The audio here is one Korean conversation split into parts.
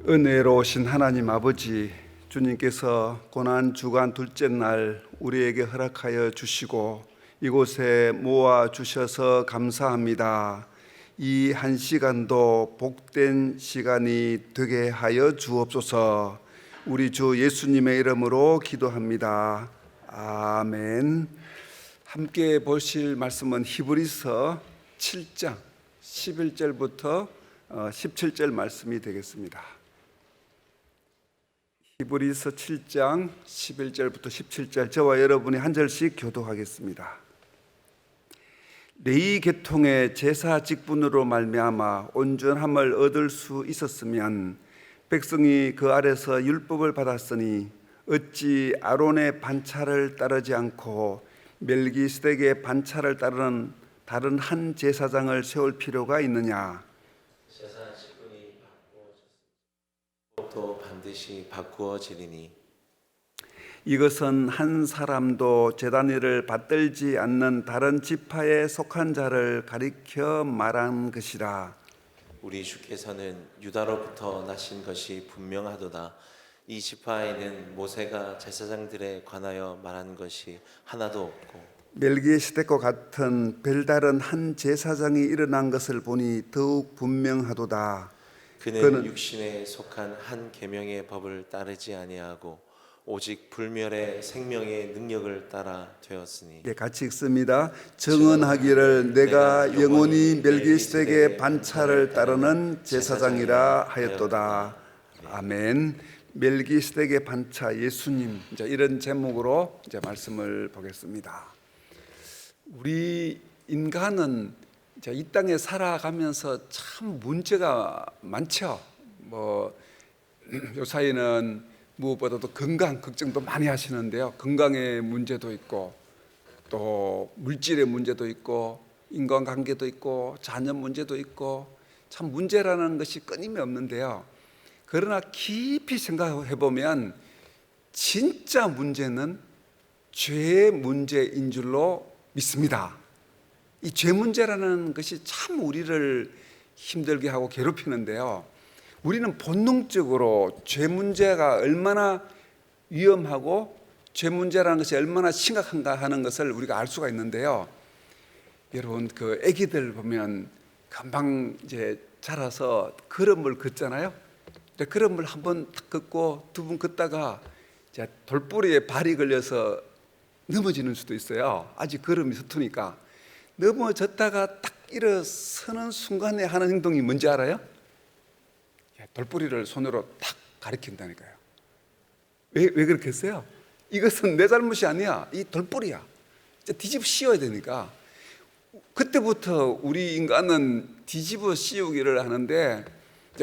은혜로우신 하나님 아버지, 주님께서 고난주간 둘째 날 우리에게 허락하여 주시고 이곳에 모아 주셔서 감사합니다. 이 한 시간도 복된 시간이 되게 하여 주옵소서. 우리 주 예수님의 이름으로 기도합니다. 아멘. 함께 보실 말씀은 히브리서 7장 11절부터 17절 말씀이 되겠습니다. 히브리서 7장 11절부터 17절, 저와 여러분이 한 절씩 교독하겠습니다. 레위 계통의 제사 직분으로 말미암아 온전함을 얻을 수 있었으면 백성이 그 아래서 율법을 받았으니 어찌 아론의 반차를 따르지 않고 멜기세덱의 반차를 따르는 다른 한 제사장을 세울 필요가 있느냐? 제사 직분이 또 반드시 바꾸어지리니 이것은 한 사람도 제단 위를 받들지 않는 다른 지파에 속한 자를 가리켜 말한 것이라. 우리 주께서는 유다로부터 나신 것이 분명하도다. 이 지파에는 모세가 제사장들에 관하여 말한 것이 하나도 없고 멜기세덱과 같은 별다른 한 제사장이 일어난 것을 보니 더욱 분명하도다. 그는 육신에 속한 한 계명의 법을 따르지 아니하고 오직 불멸의 생명의 능력을 따라 되었으니. 네, 같이 읽습니다. 정언하기를 내가 영원히 멜기세덱의 반차를 따르는 제사장이라 하였도다. 아멘. 멜기세덱의 반차 예수님, 이런 제목으로 이제 말씀을 보겠습니다. 우리 인간은 이 땅에 살아가면서 참 문제가 많죠. 요사이는 무엇보다도 건강 걱정도 많이 하시는데요. 건강의 문제도 있고 또 물질의 문제도 있고 인간관계도 있고 자녀 문제도 있고 참 문제라는 것이 끊임이 없는데요. 그러나 깊이 생각해 보면 진짜 문제는 죄의 문제인 줄로 믿습니다. 이 죄 문제라는 것이 참 우리를 힘들게 하고 괴롭히는데요. 우리는 본능적으로 죄 문제가 얼마나 위험하고 죄 문제라는 것이 얼마나 심각한가 하는 것을 우리가 알 수가 있는데요. 여러분, 그 아기들 보면 금방 이제 자라서 걸음을 걷잖아요. 걸음을 한 번 딱 걷고 두 번 걷다가 이제 돌뿌리에 발이 걸려서 넘어지는 수도 있어요. 아직 걸음이 서투니까. 넘어졌다가 딱 일어서는 순간에 하는 행동이 뭔지 알아요? 돌뿌리를 손으로 탁 가리킨다니까요. 왜 그렇게 했어요? 이것은 내 잘못이 아니야. 이 돌뿌리야. 뒤집어 씌워야 되니까. 그때부터 우리 인간은 뒤집어 씌우기를 하는데,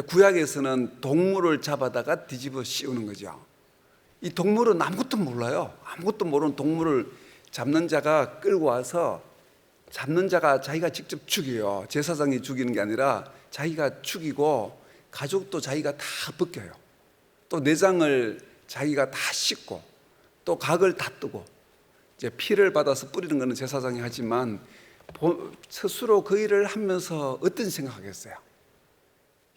구약에서는 동물을 잡아다가 뒤집어 씌우는 거죠. 이 동물은 아무것도 몰라요. 아무것도 모르는 동물을 잡는 자가 끌고 와서 잡는 자가 자기가 직접 죽여요. 제사장이 죽이는 게 아니라 자기가 죽이고 가죽도 자기가 다 벗겨요. 또 내장을 자기가 다 씻고 또 각을 다 뜨고 이제 피를 받아서 뿌리는 것은 제사장이 하지만 스스로 그 일을 하면서 어떤 생각하겠어요?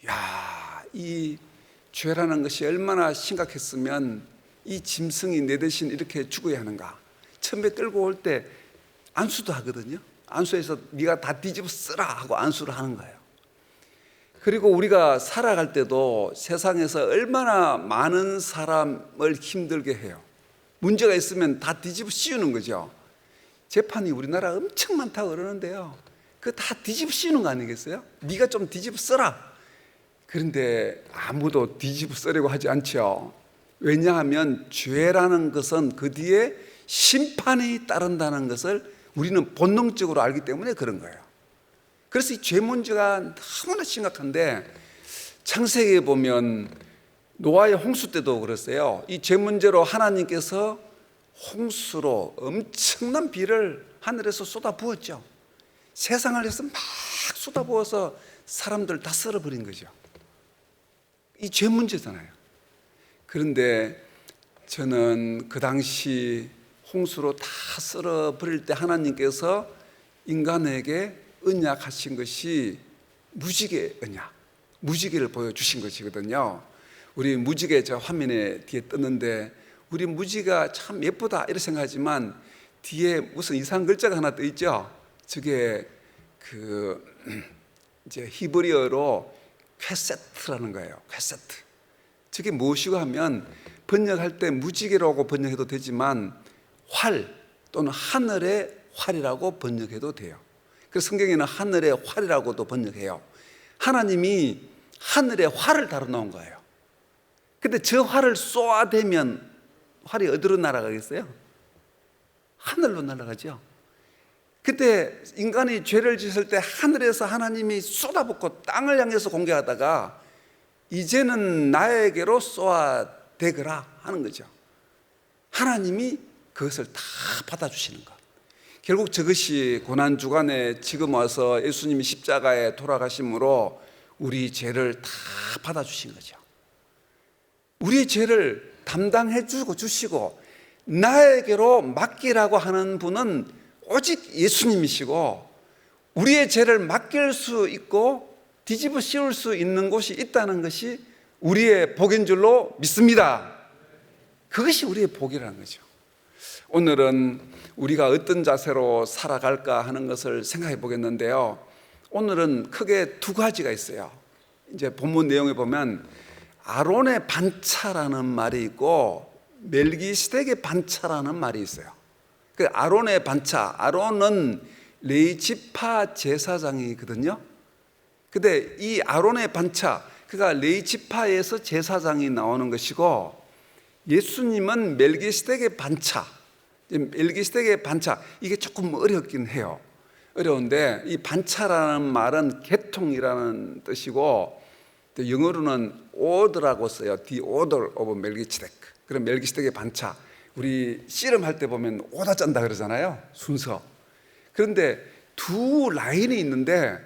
야, 이 죄라는 것이 얼마나 심각했으면 이 짐승이 내 대신 이렇게 죽어야 하는가. 처음에 끌고 올 때 안수도 하거든요. 안수해서 네가 다 뒤집어 쓰라 하고 안수를 하는 거예요. 그리고 우리가 살아갈 때도 세상에서 얼마나 많은 사람을 힘들게 해요. 문제가 있으면 다 뒤집어 씌우는 거죠. 재판이 우리나라 엄청 많다고 그러는데요. 그거 다 뒤집어 씌우는 거 아니겠어요? 네가 좀 뒤집어 써라. 그런데 아무도 뒤집어 쓰려고 하지 않죠. 왜냐하면 죄라는 것은 그 뒤에 심판이 따른다는 것을 우리는 본능적으로 알기 때문에 그런 거예요. 그래서 이 죄 문제가 너무나 심각한데 창세기에 보면 노아의 홍수 때도 그랬어요. 이 죄 문제로 하나님께서 홍수로 엄청난 비를 하늘에서 쏟아부었죠. 세상을 해서 막 쏟아부어서 사람들 다 썰어버린 거죠. 이 죄 문제잖아요. 그런데 저는 그 당시 홍수로 다 썰어버릴 때 하나님께서 인간에게 언약하신 것이 무지개 언약, 무지개를 보여주신 것이거든요. 우리 무지개 저 화면에 뒤에 떴는데 우리 무지가 참 예쁘다 이렇게 생각하지만 뒤에 무슨 이상한 글자가 하나 떠 있죠. 저게 이제 히브리어로 퀘세트라는 거예요. 퀘세트. 저게 무엇이고 하면 번역할 때 무지개라고 번역해도 되지만 활 또는 하늘의 활이라고 번역해도 돼요. 그래서 성경에는 하늘의 활이라고도 번역해요. 하나님이 하늘의 활을 다뤄놓은 거예요. 근데 저 활을 쏘아대면 활이 어디로 날아가겠어요? 하늘로 날아가죠. 그때 인간이 죄를 짓을 때 하늘에서 하나님이 쏟아붓고 땅을 향해서 공격하다가 이제는 나에게로 쏘아대거라 하는 거죠. 하나님이 그것을 다 받아주시는 것. 결국 저것이 고난주간에 지금 와서 예수님이 십자가에 돌아가심으로 우리 죄를 다 받아주신 거죠. 우리의 죄를 담당해 주시고 나에게로 맡기라고 하는 분은 오직 예수님이시고 우리의 죄를 맡길 수 있고 뒤집어 씌울 수 있는 곳이 있다는 것이 우리의 복인 줄로 믿습니다. 그것이 우리의 복이라는 거죠. 오늘은 우리가 어떤 자세로 살아갈까 하는 것을 생각해 보겠는데요. 오늘은 크게 두 가지가 있어요. 이제 본문 내용에 보면 아론의 반차라는 말이 있고 멜기세덱의 반차라는 말이 있어요. 그 아론의 반차, 아론은 레위지파 제사장이거든요. 근데 이 아론의 반차, 그가 레위지파에서 제사장이 나오는 것이고 예수님은 멜기세덱의 반차, 멜기세덱의 반차, 이게 조금 어렵긴 해요. 어려운데 이 반차라는 말은 계통이라는 뜻이고 영어로는 order라고 써요. The order of Melchizedek. 그럼 멜기세덱의 반차, 우리 씨름할 때 보면 오다 짠다 그러잖아요. 순서. 그런데 두 라인이 있는데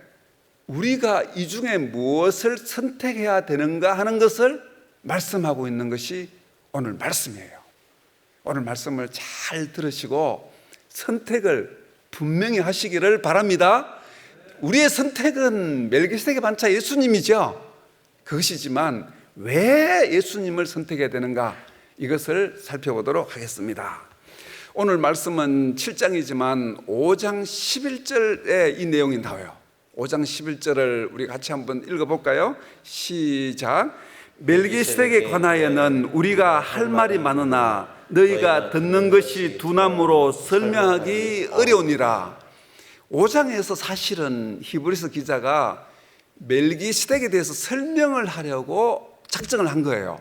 우리가 이 중에 무엇을 선택해야 되는가 하는 것을 말씀하고 있는 것이 오늘 말씀이에요. 오늘 말씀을 잘 들으시고 선택을 분명히 하시기를 바랍니다. 우리의 선택은 멜기세덱의 반차 예수님이죠. 그것이지만 왜 예수님을 선택해야 되는가, 이것을 살펴보도록 하겠습니다. 오늘 말씀은 7장이지만 5장 11절에 이 내용이 나와요. 5장 11절을 우리 같이 한번 읽어볼까요? 시작. 멜기세덱에 관하여는 우리가 할 말이 많으나 너희가 듣는 것이 두나무로 설명하기 어려우니라. 5장에서 사실은 히브리서 기자가 멜기세덱에 대해서 설명을 하려고 작정을 한 거예요.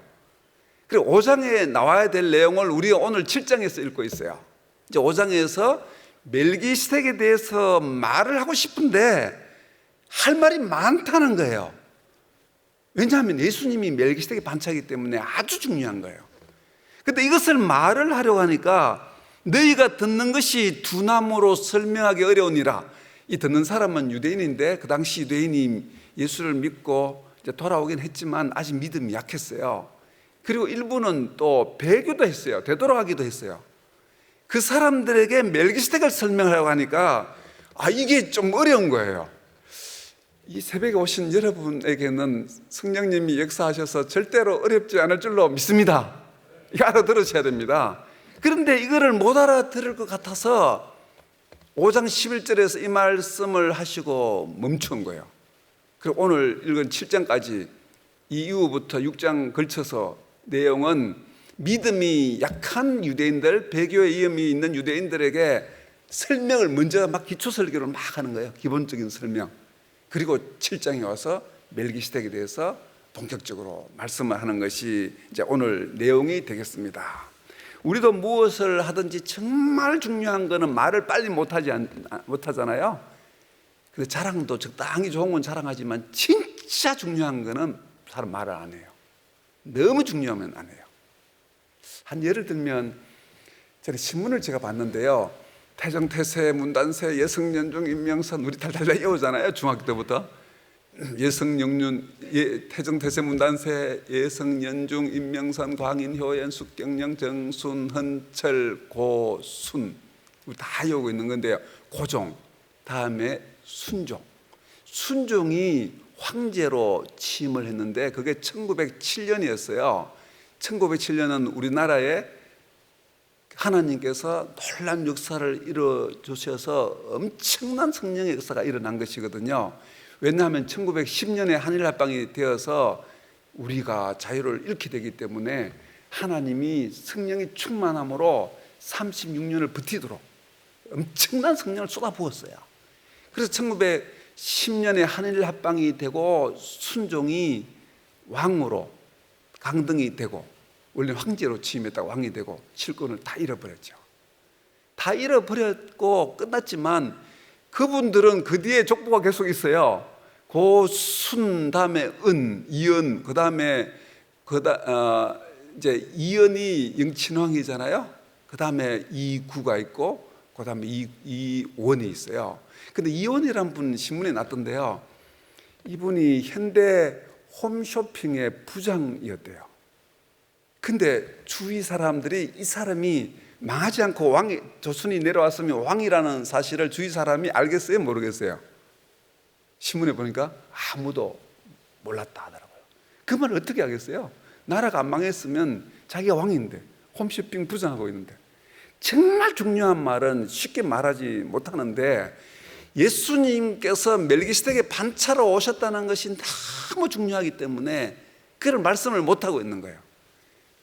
그리고 5장에 나와야 될 내용을 우리가 오늘 7장에서 읽고 있어요. 이제 5장에서 멜기세덱에 대해서 말을 하고 싶은데 할 말이 많다는 거예요. 왜냐하면 예수님이 멜기세덱의 반차이기 때문에 아주 중요한 거예요. 근데 이것을 말을 하려고 하니까 너희가 듣는 것이 두나무로 설명하기 어려우니라. 이 듣는 사람은 유대인인데 그 당시 유대인이 예수를 믿고 이제 돌아오긴 했지만 아직 믿음이 약했어요. 그리고 일부는 또 배교도 했어요. 되돌아가기도 했어요. 그 사람들에게 멜기세덱을 설명하려고 하니까 이게 좀 어려운 거예요. 이 새벽에 오신 여러분에게는 성령님이 역사하셔서 절대로 어렵지 않을 줄로 믿습니다. 이거 알아들으셔야 됩니다. 그런데 이거를 못 알아들을 것 같아서 5장 11절에서 이 말씀을 하시고 멈춘 거예요. 그리고 오늘 읽은 7장까지 이후부터 6장 걸쳐서 내용은 믿음이 약한 유대인들, 배교의 위험이 있는 유대인들에게 설명을 먼저 막 기초 설교를 막 하는 거예요. 기본적인 설명. 그리고 7장에 와서 멜기세덱에 대해서 본격적으로 말씀을 하는 것이 이제 오늘 내용이 되겠습니다. 우리도 무엇을 하든지 정말 중요한 거는 말을 빨리 못하잖아요. 그래서 자랑도 적당히 좋은 건 자랑하지만 진짜 중요한 거는 사람 말을 안 해요. 너무 중요하면 안 해요. 한 예를 들면 신문을 제가 봤는데요. 태정태세, 문단세, 예성연중, 임명선 우리 달달달 외우잖아요. 중학교 때부터. 태정태세, 문단세, 예성연중, 임명선, 광인, 효연, 숙경령, 정순, 헌철, 고순 우리 다 외우고 있는 건데요. 고종, 다음에 순종. 순종이 황제로 취임을 했는데 그게 1907년이었어요. 1907년은 우리나라에 하나님께서 놀라운 역사를 이루어주셔서 엄청난 성령의 역사가 일어난 것이거든요. 왜냐하면 1910년에 한일합방이 되어서 우리가 자유를 잃게 되기 때문에 하나님이 성령의 충만함으로 36년을 버티도록 엄청난 성령을 쏟아부었어요. 그래서 1910년에 한일합방이 되고 순종이 왕으로 강등이 되고, 원래 황제로 취임했다가 왕이 되고 실권을 다 잃어버렸죠. 다 잃어버렸고 끝났지만 그분들은 그 뒤에 족보가 계속 있어요. 고순 다음에 은, 이은, 그 다음에 이제 이은이 영친왕이잖아요. 그 다음에 이구가 있고, 그 다음에 이원이 있어요. 근데 이원이란 분 신문에 났던데요. 이분이 현대 홈쇼핑의 부장이었대요. 근데 주위 사람들이 이 사람이 망하지 않고 왕이, 조선이 내려왔으면 왕이라는 사실을 주위 사람이 알겠어요? 모르겠어요? 신문에 보니까 아무도 몰랐다 하더라고요. 그 말을 어떻게 하겠어요? 나라가 안 망했으면 자기가 왕인데, 홈쇼핑 부장하고 있는데. 정말 중요한 말은 쉽게 말하지 못하는데, 예수님께서 멜기세덱의 반차로 오셨다는 것이 너무 중요하기 때문에 그걸 말씀을 못하고 있는 거예요.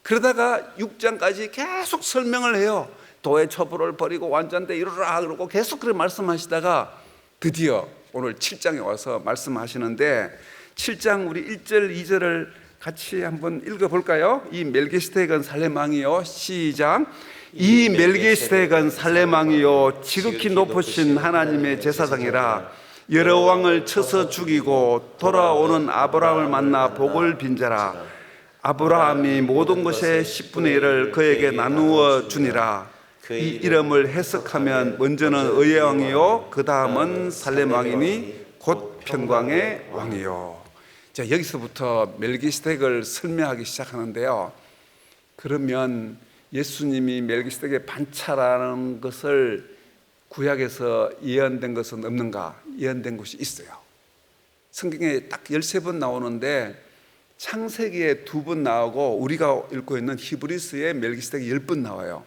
그러다가 6장까지 계속 설명을 해요. 도의 첩부를 버리고 완전대 이루라 그러고 계속 그렇게 말씀하시다가 드디어 오늘 7장에 와서 말씀하시는데, 7장 우리 1절 2절을 같이 한번 읽어볼까요? 이 멜기세덱은 살렘 왕이요. 시작. 이 멜기세덱은 살렘 왕이요 지극히 높으신 하나님의 제사장이라. 여러 왕을 쳐서 죽이고 돌아오는 아브라함을 만나 복을 빈자라. 아브라함이 모든 것의 10분의 1을 그에게 나누어 주니라. 이 이름을 해석하면 먼저는 의의 왕이요 그 다음은 살렘 왕이니 곧 평강의 왕이요. 자, 여기서부터 멜기세덱을 설명하기 시작하는데요. 그러면 예수님이 멜기세덱의 반차라는 것을 구약에서 예언된 것은 없는가? 예언된 것이 있어요. 성경에 딱 13번 나오는데 창세기에 2번 나오고 우리가 읽고 있는 히브리서에 멜기세덱이 10번 나와요.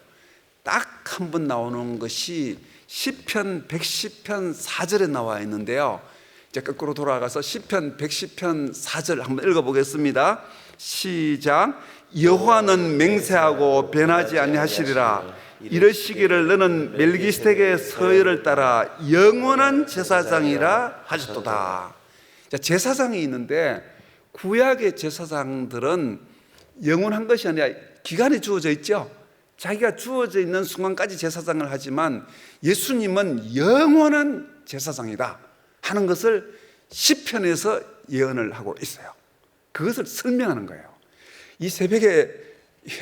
딱 한 번 나오는 것이 시편 110편 4절에 나와 있는데요. 이제 거꾸로 돌아가서 시편 110편 4절 한번 읽어보겠습니다. 시작. 여호와는 맹세하고 변하지 아니하시리라. 이르시기를 너는 멜기세덱의 서열을 따라 영원한 제사장이라 하셨도다. 자, 제사장이 있는데 구약의 제사장들은 영원한 것이 아니라 기간이 주어져 있죠. 자기가 주어져 있는 순간까지 제사장을 하지만 예수님은 영원한 제사장이다 하는 것을 시편에서 예언을 하고 있어요. 그것을 설명하는 거예요. 이 새벽에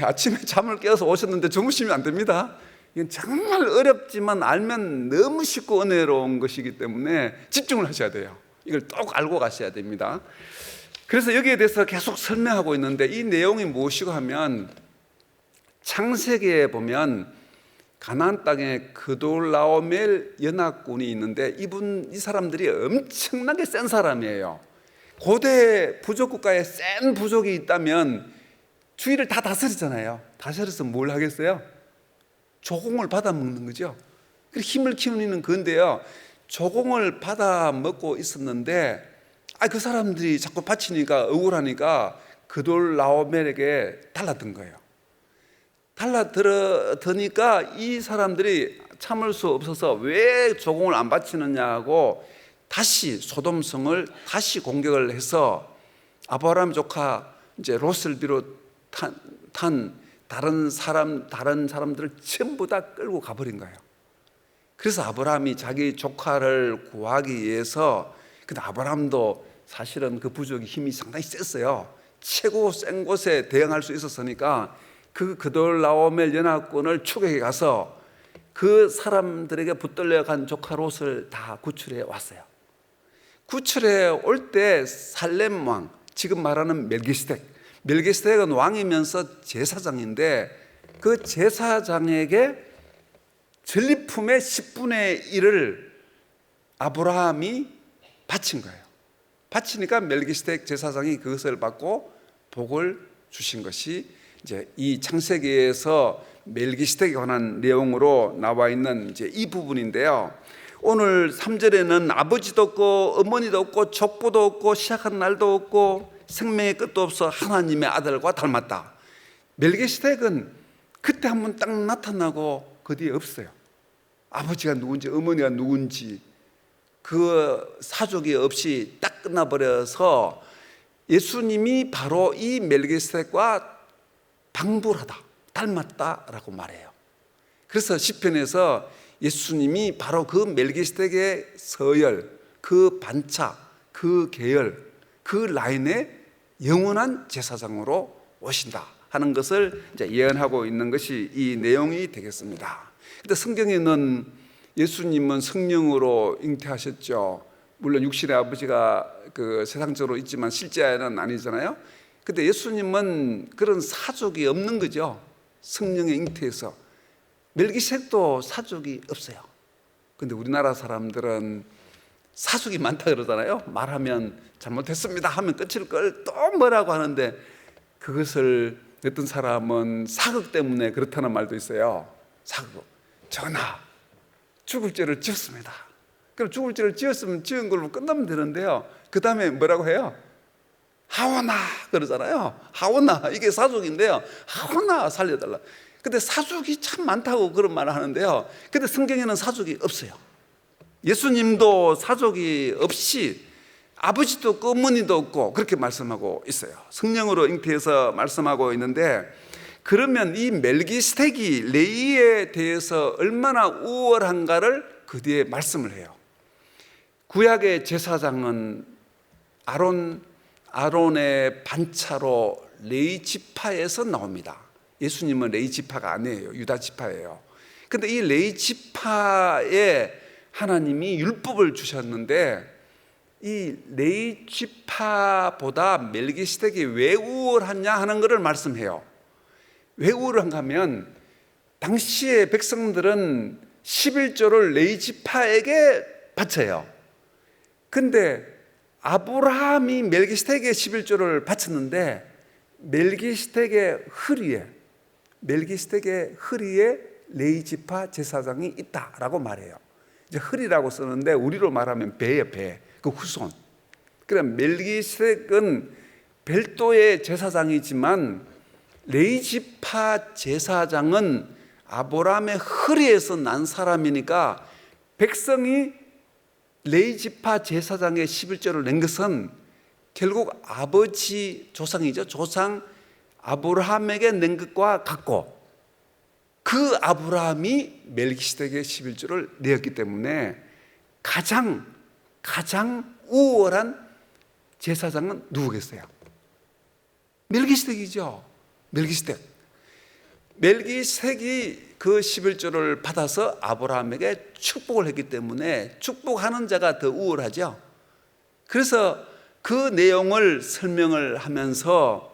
아침에 잠을 깨어서 오셨는데 주무시면 안 됩니다. 이건 정말 어렵지만 알면 너무 쉽고 은혜로운 것이기 때문에 집중을 하셔야 돼요. 이걸 꼭 알고 가셔야 됩니다. 그래서 여기에 대해서 계속 설명하고 있는데 이 내용이 무엇이고 하면 창세기에 보면 가나안 땅에 그돌라오멜 연합군이 있는데 이 사람들이 엄청나게 센 사람이에요. 고대 부족 국가에 센 부족이 있다면 주위를 다 다스리잖아요. 다스려서 뭘 하겠어요? 조공을 받아 먹는 거죠. 그래서 힘을 키우는 건데요. 조공을 받아 먹고 있었는데 그 사람들이 자꾸 바치니까 억울하니까 그돌라오멜에게 달라든 거예요. 달라드니까 이 사람들이 참을 수 없어서 왜 조공을 안 바치느냐 하고 다시 소돔성을 다시 공격을 해서 아브라함 조카 이제 롯을 비롯한 다른 사람들을 전부 다 끌고 가버린 거예요. 그래서 아브라함이 자기 조카를 구하기 위해서, 근데 아브라함도 사실은 그 부족의 힘이 상당히 셌어요. 최고 센 곳에 대응할 수 있었으니까 그 그돌라오멜 연합군을 추격해 가서 그 사람들에게 붙들려 간 조카 롯을 다 구출해 왔어요. 구출해 올 때 살렘 왕, 지금 말하는 멜기세덱은 왕이면서 제사장인데 그 제사장에게 전리품의 10분의 1을 아브라함이 바친 거예요. 바치니까 멜기세덱 제사장이 그것을 받고 복을 주신 것이 이제 이 창세기에서 멜기세덱에 관한 내용으로 나와 있는 이제 이 부분인데요. 오늘 3절에는 아버지도 없고 어머니도 없고 족보도 없고 시작한 날도 없고 생명의 끝도 없어 하나님의 아들과 닮았다. 멜기세덱은 그때 한번 딱 나타나고 그 뒤에 없어요. 아버지가 누군지 어머니가 누군지 그 사족이 없이 딱 끝나버려서 예수님이 바로 이 멜기세덱과 방불하다, 닮았다라고 말해요. 그래서 시편에서 예수님이 바로 그 멜기세덱의 서열, 그 반차, 그 계열, 그 라인의 영원한 제사장으로 오신다 하는 것을 이제 예언하고 있는 것이 이 내용이 되겠습니다. 근데 성경에는 예수님은 성령으로 잉태하셨죠. 물론 육신의 아버지가 그 세상적으로 있지만 실제는 아니잖아요. 근데 예수님은 그런 사족이 없는 거죠. 성령의 잉태에서. 멜기세덱도 사족이 없어요. 근데 우리나라 사람들은 사족이 많다 그러잖아요. 말하면 잘못했습니다 하면 끝일 걸 또 뭐라고 하는데, 그것을 어떤 사람은 사극 때문에 그렇다는 말도 있어요. 사극. 전하, 죽을 죄를 지었습니다. 그럼 죽을 죄를 지었으면 지은 걸로 끝나면 되는데요. 그 다음에 뭐라고 해요? 하오나 그러잖아요. 하오나, 이게 사족인데요. 하오나 살려달라. 근데 사족이 참 많다고 그런 말을 하는데요. 근데 성경에는 사족이 없어요. 예수님도 사족이 없이 아버지도 없고 어머니도 없고 그렇게 말씀하고 있어요. 성령으로 잉태해서 말씀하고 있는데, 그러면 이 멜기세덱이 레위에 대해서 얼마나 우월한가를 그 뒤에 말씀을 해요. 구약의 제사장은 아론의 반차로 레위 지파에서 나옵니다. 예수님은 레위 지파가 아니에요. 유다 지파예요. 근데 이 레위 지파에 하나님이 율법을 주셨는데, 이 레위 지파보다 멜기세덱이 왜 우월하냐 하는 것을 말씀해요. 왜 우월한가 하면, 당시의 백성들은 11조를 레위 지파에게 바쳐요. 근데 아브라함이 멜기세덱의 11조를 바쳤는데, 멜기세덱의 허리에 레위 지파 제사장이 있다라고 말해요. 이제 허리라고 쓰는데 우리로 말하면 배예요, 배. 그 후손. 그럼 멜기세덱은 별도의 제사장이지만 레위 지파 제사장은 아브라함의 허리에서 난 사람이니까, 백성이 레위 지파 제사장의 11조를 낸 것은 결국 아버지 조상이죠. 조상 아브라함에게 낸 것과 같고, 그 아브라함이 멜기세덱의 11조를 내었기 때문에 가장 우월한 제사장은 누구겠어요? 멜기세덱이죠. 멜기세덱이 그 11조를 받아서 아브라함에게 축복을 했기 때문에 축복하는 자가 더 우월하죠. 그래서 그 내용을 설명을 하면서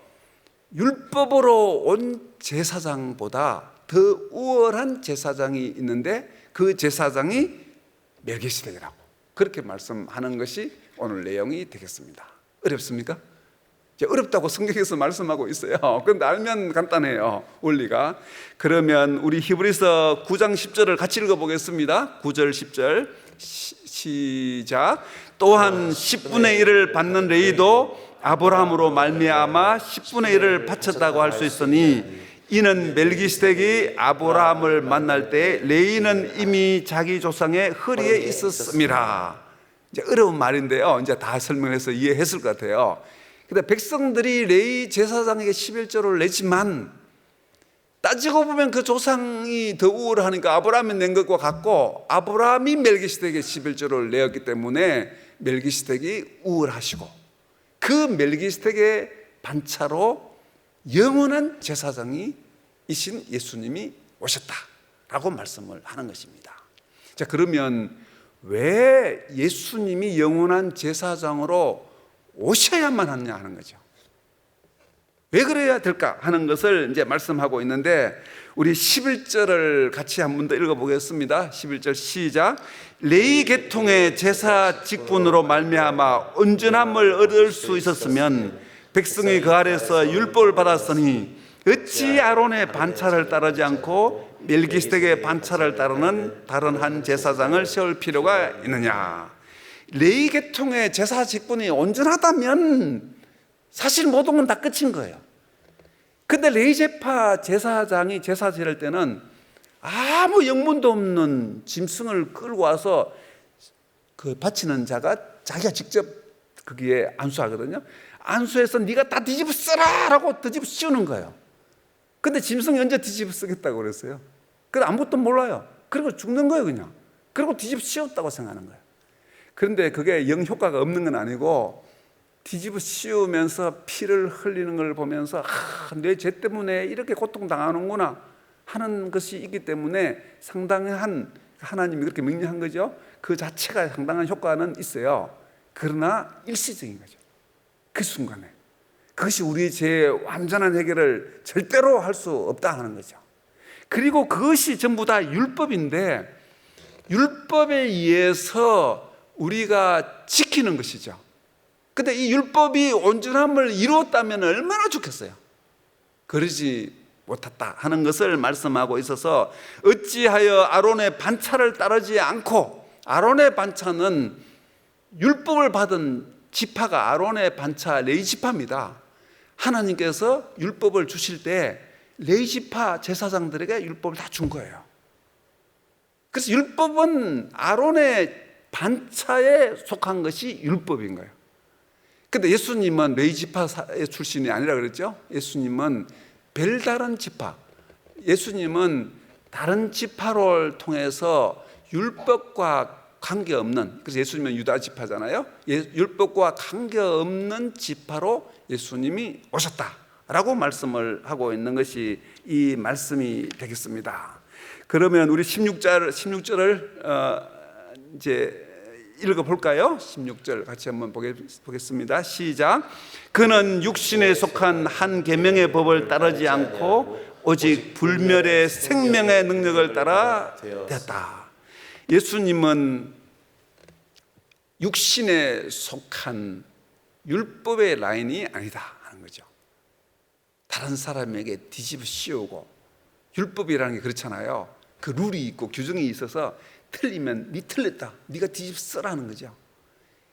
율법으로 온 제사장보다 더 우월한 제사장이 있는데, 그 제사장이 멜기세덱이라고 그렇게 말씀하는 것이 오늘 내용이 되겠습니다. 어렵습니까? 어렵다고 성경에서 말씀하고 있어요. 그런데 알면 간단해요, 원리가. 그러면 우리 히브리서 9장 10절을 같이 읽어보겠습니다. 9절 10절 시작. 또한 10분의 1을 받는 레위도 아브라함으로 말미암아 10분의 1을 바쳤다고 할 수 있으니, 이는 멜기세덱이 아브라함을 만날 때 레위는 이미 자기 조상의 허리에 있었음이라. 이제 어려운 말인데요, 이제 다 설명해서 이해했을 것 같아요. 근데 백성들이 레위 제사장에게 11조를 내지만, 따지고 보면 그 조상이 더 우월하니까 아브라함이 낸 것과 같고, 아브라함이 멜기세덱에게 11조를 내었기 때문에 멜기세덱이 우월하시고, 그 멜기세덱의 반차로 영원한 제사장이이신 예수님이 오셨다라고 말씀을 하는 것입니다. 자, 그러면 왜 예수님이 영원한 제사장으로 오셔야만 하냐 하는 거죠. 왜 그래야 될까 하는 것을 이제 말씀하고 있는데, 우리 11절을 같이 한 번 더 읽어보겠습니다. 11절 시작. 레위 계통의 제사 직분으로 말미암아 온전함을 얻을 수 있었으면 백성이 그 아래서 율법을 받았으니 어찌 아론의 반차를 따르지 않고 멜기스덱의 반차를 따르는 다른 한 제사장을 세울 필요가 있느냐. 레위 계통의 제사 직분이 온전하다면 사실 모든 건 다 끝인 거예요. 근데 레위제파 제사장이 제사 지낼 때는 아무 영문도 없는 짐승을 끌고 와서 그 바치는 자가 자기가 직접 거기에 안수하거든요. 안수해서 네가 다 뒤집어 쓰라 라고 뒤집어 씌우는 거예요. 근데 짐승이 언제 뒤집어 쓰겠다고 그랬어요? 그래서 아무것도 몰라요. 그리고 죽는 거예요 그냥. 그리고 뒤집어 씌웠다고 생각하는 거예요. 그런데 그게 영 효과가 없는 건 아니고, 뒤집어 씌우면서 피를 흘리는 걸 보면서 내 죄 때문에 이렇게 고통당하는구나 하는 것이 있기 때문에 상당한, 하나님이 그렇게 명령한 거죠. 그 자체가 상당한 효과는 있어요. 그러나 일시적인 거죠. 그 순간에. 그것이 우리의 죄의 완전한 해결을 절대로 할 수 없다 하는 거죠. 그리고 그것이 전부 다 율법인데, 율법에 의해서 우리가 지키는 것이죠. 근데 이 율법이 온전함을 이루었다면 얼마나 좋겠어요. 그러지 못했다 하는 것을 말씀하고 있어서, 어찌하여 아론의 반차를 따르지 않고, 아론의 반차는 율법을 받은 지파가 아론의 반차 레위 지파입니다. 하나님께서 율법을 주실 때 레위 지파 제사장들에게 율법을 다 준 거예요. 그래서 율법은 아론의 반차에 속한 것이 율법인 거예요. 근데 예수님은 레위 지파의 출신이 아니라 그랬죠. 예수님은 별다른 지파, 예수님은 다른 지파를 통해서 율법과 관계없는, 그래서 예수님은 유다 지파잖아요. 율법과 관계없는 지파로 예수님이 오셨다라고 말씀을 하고 있는 것이 이 말씀이 되겠습니다. 그러면 우리 16절을 이제 읽어볼까요? 16절 같이 한번 보겠습니다. 시작. 그는 육신에 속한 한 계명의 법을 따르지 않고 오직 불멸의 생명의 능력을 따라 되었다. 예수님은 육신에 속한 율법의 라인이 아니다 하는 거죠. 다른 사람에게 뒤집어 씌우고, 율법이라는 게 그렇잖아요. 그 룰이 있고 규정이 있어서 틀리면 네 틀렸다, 네가 뒤집어 쓰라는 거죠.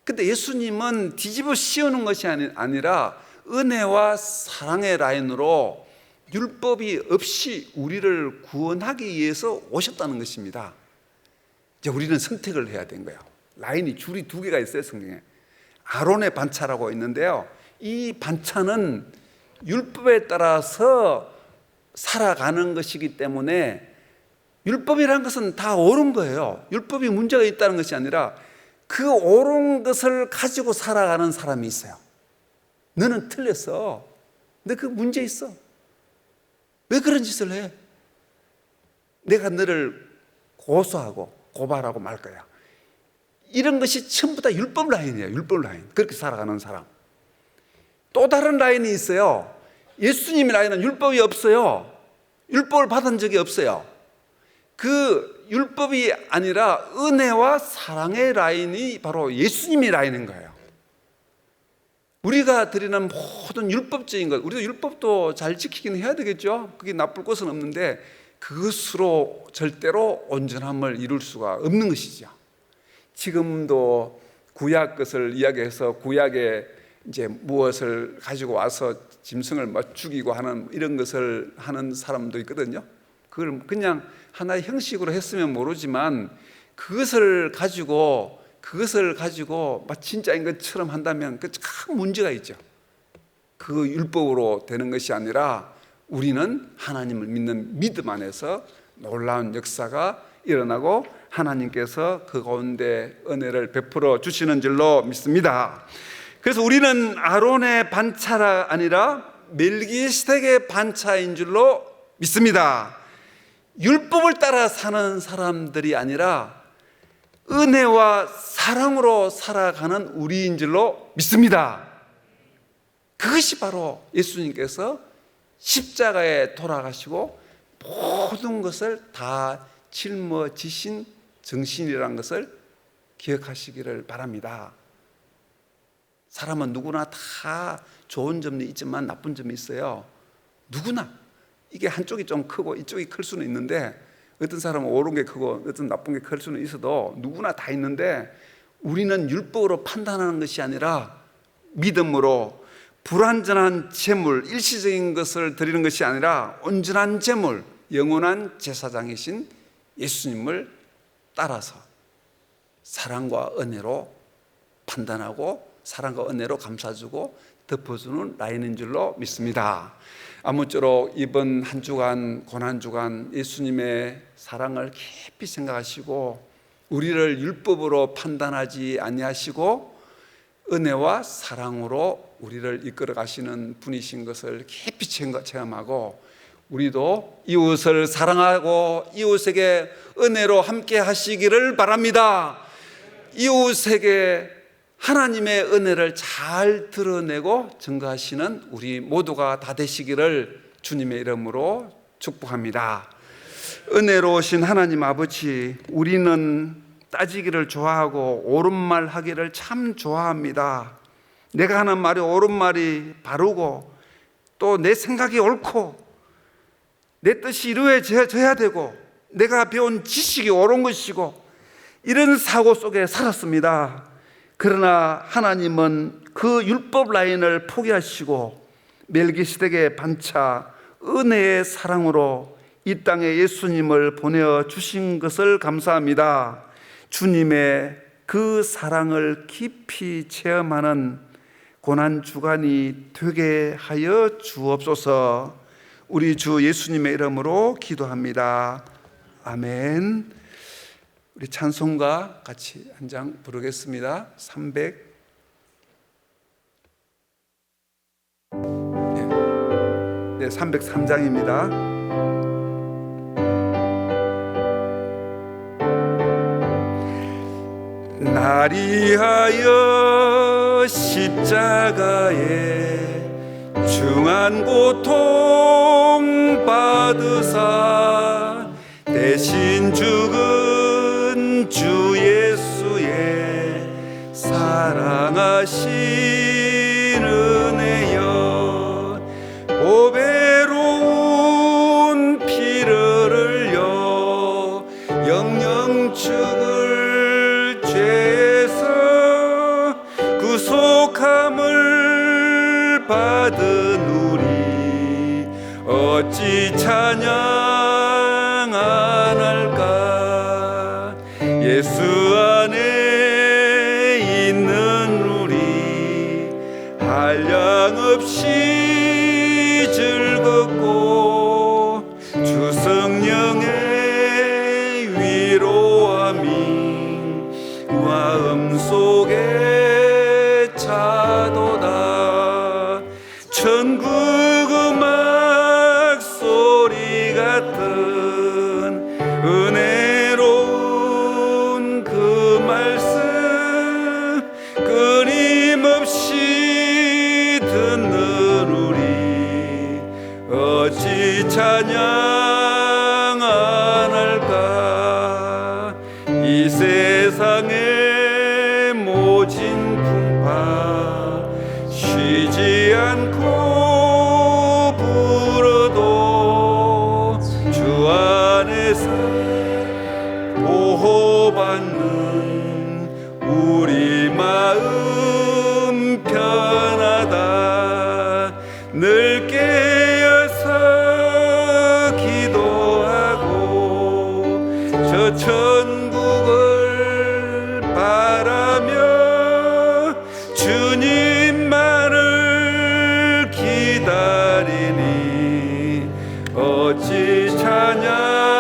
근데 예수님은 뒤집어 씌우는 것이 아니라 은혜와 사랑의 라인으로 율법이 없이 우리를 구원하기 위해서 오셨다는 것입니다. 이제 우리는 선택을 해야 된 거예요. 라인이, 줄이 두 개가 있어요 성경에. 아론의 반차라고 있는데요, 이 반차는 율법에 따라서 살아가는 것이기 때문에, 율법이라는 것은 다 옳은 거예요. 율법이 문제가 있다는 것이 아니라 그 옳은 것을 가지고 살아가는 사람이 있어요. 너는 틀렸어. 너 그 문제 있어. 왜 그런 짓을 해? 내가 너를 고소하고 고발하고 말 거야. 이런 것이 전부 다 율법 라인이에요. 율법 라인. 그렇게 살아가는 사람. 또 다른 라인이 있어요. 예수님의 라인은 율법이 없어요. 율법을 받은 적이 없어요. 그 율법이 아니라 은혜와 사랑의 라인이 바로 예수님의 라인인 거예요. 우리가 드리는 모든 율법적인 것, 우리도 율법도 잘 지키긴 해야 되겠죠. 그게 나쁠 것은 없는데 그것으로 절대로 온전함을 이룰 수가 없는 것이죠. 지금도 구약 것을 이야기해서 구약에 이제 무엇을 가지고 와서 짐승을 막 죽이고 하는 이런 것을 하는 사람도 있거든요. 그걸 그냥 하나의 형식으로 했으면 모르지만 그것을 가지고 막 진짜인 것처럼 한다면 그 큰 문제가 있죠. 그 율법으로 되는 것이 아니라 우리는 하나님을 믿는 믿음 안에서 놀라운 역사가 일어나고 하나님께서 그 가운데 은혜를 베풀어 주시는 줄로 믿습니다. 그래서 우리는 아론의 반차가 아니라 멜기스덱의 반차인 줄로 믿습니다. 율법을 따라 사는 사람들이 아니라 은혜와 사랑으로 살아가는 우리인 줄로 믿습니다. 그것이 바로 예수님께서 십자가에 돌아가시고 모든 것을 다 짊어지신 정신이라는 것을 기억하시기를 바랍니다. 사람은 누구나 다 좋은 점이 있지만 나쁜 점이 있어요. 누구나. 이게 한쪽이 좀 크고 이쪽이 클 수는 있는데, 어떤 사람은 옳은 게 크고 어떤 나쁜 게 클 수는 있어도 누구나 다 있는데, 우리는 율법으로 판단하는 것이 아니라 믿음으로 불완전한 제물, 일시적인 것을 드리는 것이 아니라 온전한 제물, 영원한 제사장이신 예수님을 따라서 사랑과 은혜로 판단하고 사랑과 은혜로 감싸주고 덮어주는 라인인 줄로 믿습니다. 아무쪼록 이번 한 주간, 고난주간 예수님의 사랑을 깊이 생각하시고 우리를 율법으로 판단하지 아니하시고 은혜와 사랑으로 우리를 이끌어 가시는 분이신 것을 깊이 체험하고, 우리도 이웃을 사랑하고 이웃에게 은혜로 함께 하시기를 바랍니다. 이웃에게 하나님의 은혜를 잘 드러내고 증거하시는 우리 모두가 다 되시기를 주님의 이름으로 축복합니다. 은혜로우신 하나님 아버지, 우리는 따지기를 좋아하고 옳은 말 하기를 참 좋아합니다. 내가 하는 말이 옳은 말이 바르고 또 내 생각이 옳고 내 뜻이 이루어져야 되고 내가 배운 지식이 옳은 것이고, 이런 사고 속에 살았습니다. 그러나 하나님은 그 율법 라인을 포기하시고 멜기세덱의 반차 은혜의 사랑으로 이 땅에 예수님을 보내주신 것을 감사합니다. 주님의 그 사랑을 깊이 체험하는 고난주간이 되게 하여 주옵소서. 우리 주 예수님의 이름으로 기도합니다. 아멘. 우리 찬송가 같이 한 장 부르겠습니다. 303장입니다. 나리하여 십자가에 중한 고통 받으사 대신 죽은 주 예수의 사랑하신 은혜여, 보배로운 피를 흘려 영영 죽을 죄에서 구속함을 받은 우리 어찌 찬양 안 할까. 예수 안에 있는 우리 한량없이 즐겁고 주 성령의 위로함이 마음속에 차도다. 천국 음악 소리 같은 은혜로운 그 말씀 끊임없이 듣는 우리 어찌 찬양 안 할까. 이 세상의 모진 풍파 쉬지 않고 불어도 주 안에서 보호받는 우리 마음 편하다. 늘 깨어서 기도하고 저 천국을 바라며 주님만을 기다리니 어찌 찬양할까.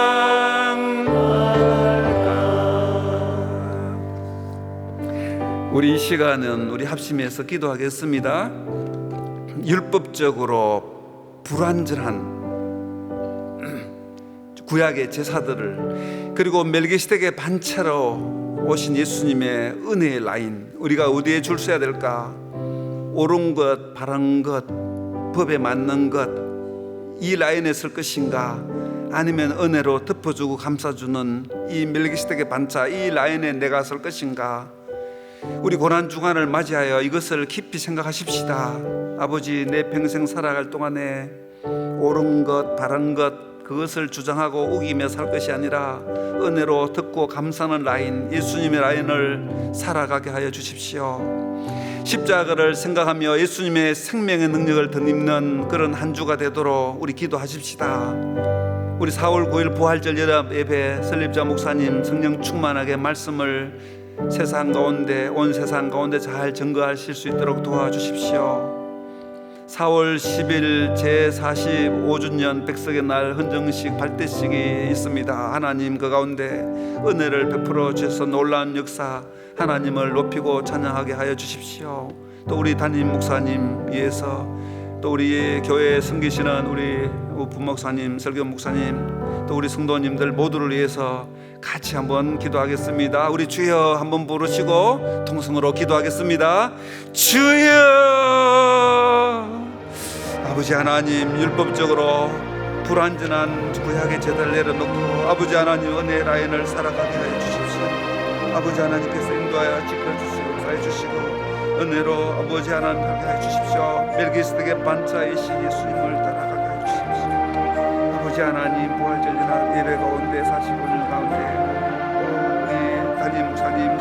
우리 이 시간은 우리 합심해서 기도하겠습니다. 율법적으로 불완전한 구약의 제사들을, 그리고 멜기세덱의 반차로 오신 예수님의 은혜의 라인, 우리가 어디에 줄 서야 될까? 옳은 것, 바른 것, 법에 맞는 것, 이 라인에 설 것인가, 아니면 은혜로 덮어주고 감싸주는 이 멜기세덱의 반차, 이 라인에 내가 설 것인가. 우리 고난 주간을 맞이하여 이것을 깊이 생각하십시다. 아버지, 내 평생 살아갈 동안에 옳은 것, 바른 것, 그것을 주장하고 우기며 살 것이 아니라 은혜로 듣고 감사하는 라인, 예수님의 라인을 살아가게 하여 주십시오. 십자가를 생각하며 예수님의 생명의 능력을 덧입는 그런 한 주가 되도록 우리 기도하십시다. 우리 4월 9일 부활절 연합 예배 설립자 목사님 성령 충만하게 말씀을 세상 가운데, 온 세상 가운데 잘 증거하실 수 있도록 도와주십시오. 4월 10일 제45주년 백석의 날 헌정식 발대식이 있습니다. 하나님 그 가운데 은혜를 베풀어 주셔서 놀라운 역사, 하나님을 높이고 찬양하게 하여 주십시오. 또 우리 담임 목사님 위해서, 또 우리 교회에 섬기시는 우리 부목사님, 설교 목사님, 또 우리 성도님들 모두를 위해서 같이 한번 기도하겠습니다. 우리 주여 한번 부르시고 통성으로 기도하겠습니다. 주여. 아버지 하나님, 율법적으로 불완전한 구약의 제단을 내려놓고 아버지 하나님 은혜의 라인을 살아가게 하여 주십시오. 아버지 하나님께서 인도하여 지켜주시고 역사해 주시고 은혜로 아버지 하나님 가게 하여 주십시오. 멜기세덱의 반차이신 예수님을 따라가게 하여 주십시오. 아버지 하나님, 부활절 연합 예배 가운데 45년 가운데 우리 담임 목사님